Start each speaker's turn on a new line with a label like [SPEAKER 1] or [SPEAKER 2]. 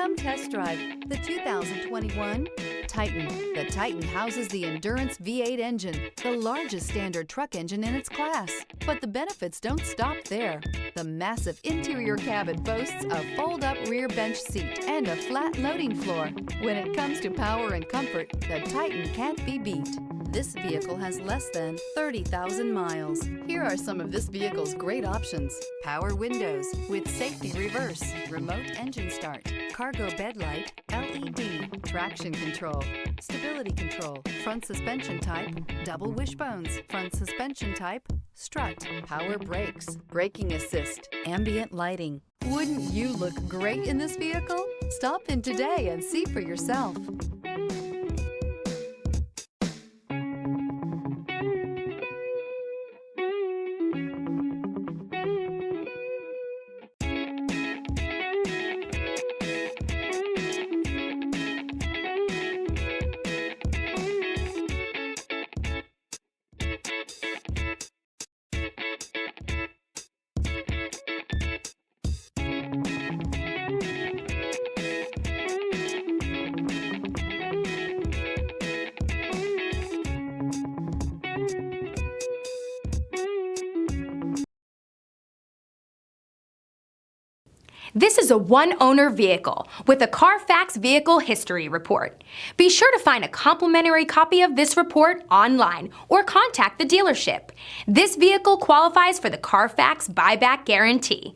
[SPEAKER 1] Come test drive the 2021 Titan. The Titan houses the Endurance V8 engine, the largest standard truck engine in its class. But the benefits don't stop there. The massive interior cabin boasts a fold-up rear bench seat and a flat loading floor. When it comes to power and comfort, the Titan can't be beat. This vehicle has less than 30,000 miles. Here are some of this vehicle's great options: power windows with safety reverse, remote engine start, cargo bed light, LED, traction control, stability control, front suspension type, double wishbones, front suspension type, strut, power brakes, braking assist, ambient lighting. Wouldn't you look great in this vehicle? Stop in today and see for yourself.
[SPEAKER 2] This is a one-owner vehicle with a Carfax Vehicle History Report. Be sure to find a complimentary copy of this report online or contact the dealership. This vehicle qualifies for the Carfax Buyback Guarantee.